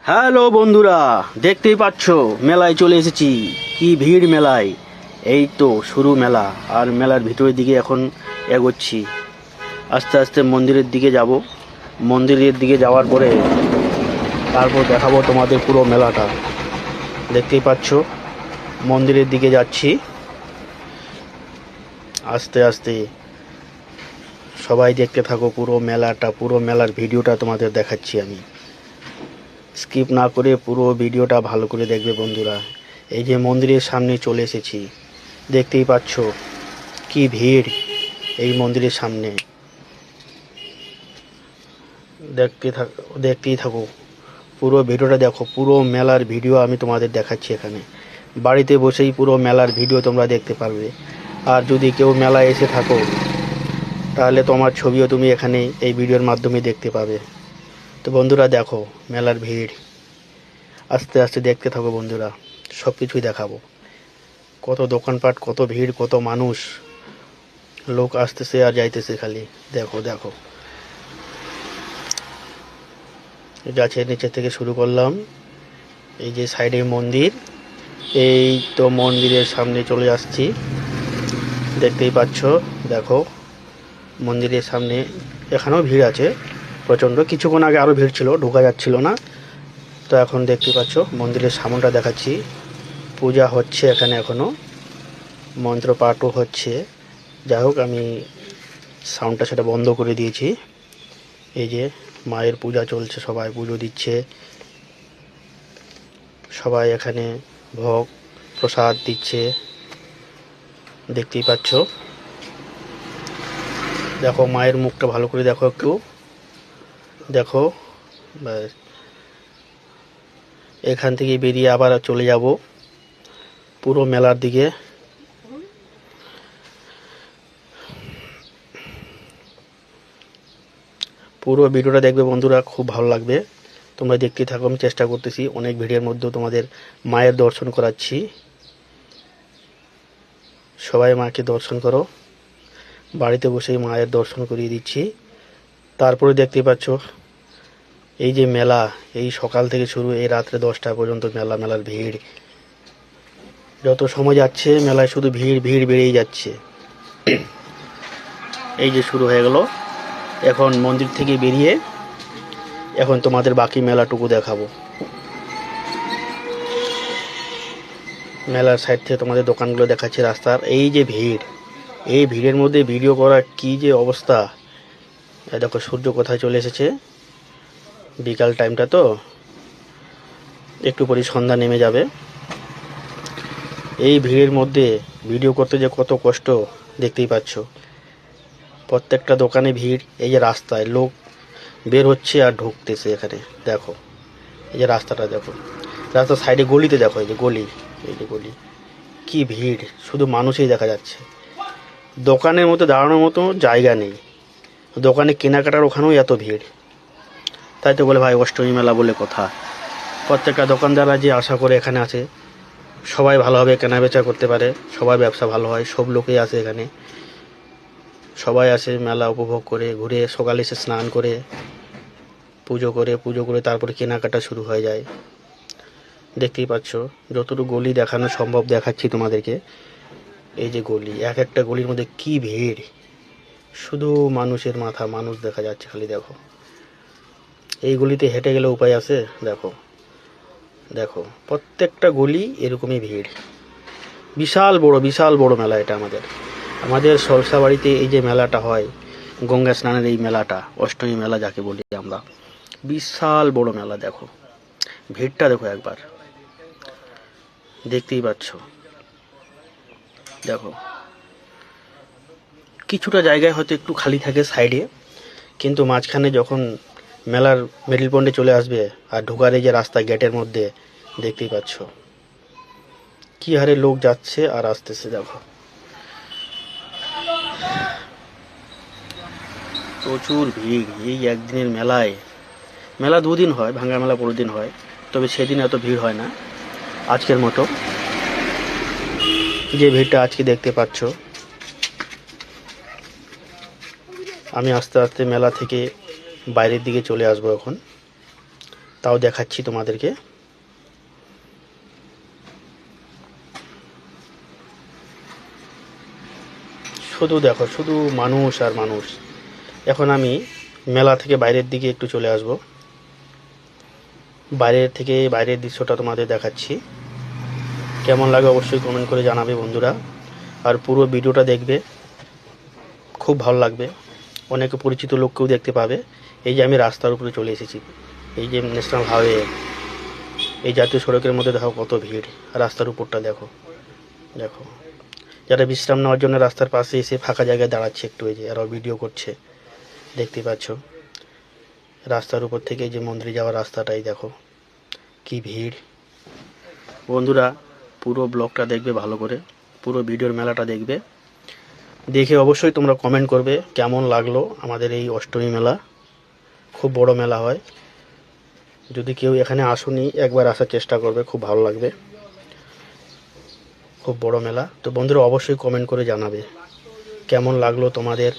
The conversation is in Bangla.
হ্যালো বন্ধুরা, দেখতেই পাচ্ছ মেলায় চলে এসেছি। কি ভিড় মেলায়! এই তো শুরু মেলা, আর মেলার ভিতরের দিকে এখন এগোচ্ছি। আস্তে আস্তে মন্দিরের দিকে যাব। মন্দিরের দিকে যাওয়ার পরে তারপর দেখাবো তোমাদের পুরো মেলাটা। দেখতেই পাচ্ছ মন্দিরের দিকে যাচ্ছি আস্তে আস্তে। সবাই দেখতে থাকো পুরো মেলাটা, পুরো মেলার ভিডিওটা তোমাদের দেখাচ্ছি আমি। স্কিপ না করে পুরো ভিডিওটা ভালো করে দেখবে বন্ধুরা। এই যে মন্দিরের সামনে চলে এসেছি, দেখতেই পাচ্ছ কি ভিড় এই মন্দিরের সামনে। দেখতেই থাকো পুরো ভিডিওটা দেখো। পুরো মেলার ভিডিও আমি তোমাদের দেখাচ্ছি এখানে। বাড়িতে বসেই পুরো মেলার ভিডিও তোমরা দেখতে পারবে। আর যদি কেউ মেলায় এসে থাকো তাহলে তোমার ছবিও তুমি এখানে এই ভিডিওর মাধ্যমে দেখতে পাবে। তো বন্ধুরা দেখো মেলার ভিড়, আস্তে আস্তে দেখতে থাকো বন্ধুরা, সব কিছুই দেখাবো। কত দোকানপাট, কত ভিড়, কত মানুষ, লোক আসতেছে আর যাইতেছে খালি। দেখো দেখো, গাছের নিচে থেকে শুরু করলাম। এই যে সাইডে মন্দির, এই তো মন্দিরের সামনে চলে আসছি। দেখতেই পাচ্ছ, দেখো মন্দিরের সামনে এখানেও ভিড় আছে প্রচণ্ড। কিছুক্ষণ আগে আরও ভিড় ছিল, ঢোকা যাচ্ছিল না। তো এখন দেখতে পাচ্ছ মন্দিরের সামনটা দেখাচ্ছি। পূজা হচ্ছে এখানে, এখনও মন্ত্র পাঠও হচ্ছে। যাই হোক, আমি সাউন্ডটা সেটা বন্ধ করে দিয়েছি। এই যে মায়ের পূজা চলছে, সবাই পুজো দিচ্ছে। সবাই এখানে ভোগ প্রসাদ দিচ্ছে, দেখতেই পাচ্ছ। দেখো মায়ের মুখটা ভালো করে দেখো, একটু দেখো। ব্যাস, এখান থেকে বেরিয়ে আবার চলে যাব পুরো মেলার দিকে। পুরো ভিডিওটা দেখবে বন্ধুরা, খুব ভালো লাগবে। তোমরা দেখতেই থাকো, আমি চেষ্টা করতেছি অনেক ভিডিওর মধ্যেও তোমাদের মায়ের দর্শন করাচ্ছি। সবাই মাকে দর্শন করো, বাড়িতে বসেই মায়ের দর্শন করিয়ে দিচ্ছি। তারপরে দেখতেই পাচ্ছ এই যে মেলা, এই সকাল থেকে শুরু, এই রাত্রে 10টা পর্যন্ত মেলা। মেলার ভিড় যত সময় যাচ্ছে মেলায় শুধু ভিড় ভিড় বেড়েই যাচ্ছে। এই যে শুরু হয়ে গেল। এখন মন্দির থেকে বেরিয়ে এখন তোমাদের বাকি মেলাটুকু দেখাবো। মেলার সাইড থেকে তোমাদের দোকানগুলো দেখাচ্ছি, রাস্তার। এই যে ভিড়, এই ভিড়ের মধ্যে ভিডিও করা কি যে অবস্থা! দেখো সূর্য কোথায় চলে এসেছে। বিকাল টাইমটা তো, একটু পরে সন্ধ্যা নেমে যাবে। এই ভিড়ের মধ্যে ভিডিও করতে যে কত কষ্ট দেখতেই পাচ্ছ। প্রত্যেকটা দোকানে ভিড়। এই যে রাস্তায় লোক বের হচ্ছে আর ঢুকতেছে এখানে। দেখো এই যে রাস্তাটা দেখো, রাস্তার সাইডে গলিতে দেখো, এই যে গলি, এই যে গলি, কি ভিড়! শুধু মানুষই দেখা যাচ্ছে। দোকানের মধ্যে দাঁড়ানোর মতো জায়গা নেই। দোকানে কেনাকাটার ওখানেও এত ভিড়। তাই তো বলে ভাই অষ্টমী মেলা বলে কথা। প্রত্যেকটা দোকানদাররা যে আশা করে এখানে আসে সবাই ভালোভাবে কেনাবেচা করতে পারে, সবার ব্যবসা ভালো হয়। সব লোকেই আসে এখানে, সবাই আসে মেলা উপভোগ করে, ঘুরে সকালে এসে স্নান করে পুজো করে তারপরে কেনাকাটা শুরু হয়ে যায়। দেখতেই পাচ্ছ যতটুকু গলি দেখানো সম্ভব দেখাচ্ছি তোমাদেরকে। এই যে গলি, এক একটা গলির মধ্যে কি ভিড়! শুধু মানুষের মাথা, মানুষ দেখা যাচ্ছে খালি। দেখো এই গলিতে হেঁটে গেলে উপায় আছে? দেখো দেখো, প্রত্যেকটা গলি এরকমই ভিড়। বিশাল বড় মেলা এটা আমাদের। আমাদের সলসাবাড়িতে এই যে মেলাটা হয়, গঙ্গা স্নানের এই মেলাটা, অষ্টমী মেলা যাকে বলি আমরা, বিশাল বড় মেলা। দেখো ভিড়টা দেখো একবার, দেখতেই পাচ্ছ। দেখো কিছুটা জায়গায় হয়তো একটু খালি থাকে সাইডে, কিন্তু মাঝখানে যখন মেলার মিডল পয়েন্টে চলে আসবে আর ঢোকার এই যে রাস্তা, গেটের মধ্যে দেখতেই পাচ্ছ কি হারে লোক যাচ্ছে আর আসতেছে। দেখো প্রচুর ভিড় এই একদিনের মেলায়। মেলা দুদিন হয়, ভাঙ্গা মেলা পরের দিন হয়, তবে সেদিন এত ভিড় হয় না আজকের মতো। যে ভিড়টা আজকে দেখতে পাচ্ছ। আমি আস্তে আস্তে মেলা থেকে বাইরের দিকে চলে আসবো এখন। তাও দেখাচ্ছি তোমাদেরকে। শুধু দেখো, শুধু মানুষ আর মানুষ। এখন আমি মেলা থেকে বাইরের দিকে একটু চলে আসব, বাইরের দৃশ্যটা তোমাদের দেখাচ্ছি। কেমন লাগে অবশ্যই কমেন্ট করে জানাবে বন্ধুরা, আর পুরো ভিডিওটা দেখবে, খুব ভালো লাগবে। অনেকে পরিচিত লোককেও দেখতে পাবে। এই যে আমি রাস্তার উপরে চলে এসেছি, এই যে ন্যাশনাল হাইওয়ে, এই জাতীয় সড়কের মধ্যে দেখো কত ভিড়। রাস্তার উপরটা দেখো, দেখো যারা বিশ্রাম নেওয়ার জন্য রাস্তার পাশে এসে ফাঁকা জায়গায় দাঁড়াচ্ছে একটু, এই যে এরাও ভিডিও করছে, দেখতে পাচ্ছ। রাস্তার উপর থেকে যে মন্দিরে যাওয়ার রাস্তাটাই দেখো কি ভিড়। বন্ধুরা পুরো ব্লগটা দেখবে ভালো করে, পুরো ভিডিওর মেলাটা দেখবে, দেখে অবশ্যই তোমরা কমেন্ট করবে কেমন লাগলো আমাদের এই অষ্টমী মেলা। খুব বড় মেলা হয়, যদি কেউ এখানে আসুনি একবার আসার চেষ্টা করবে, খুব ভালো লাগবে। খুব বড় মেলা। তো বন্ধুরা অবশ্যই কমেন্ট করে জানাবে কেমন লাগলো তোমাদের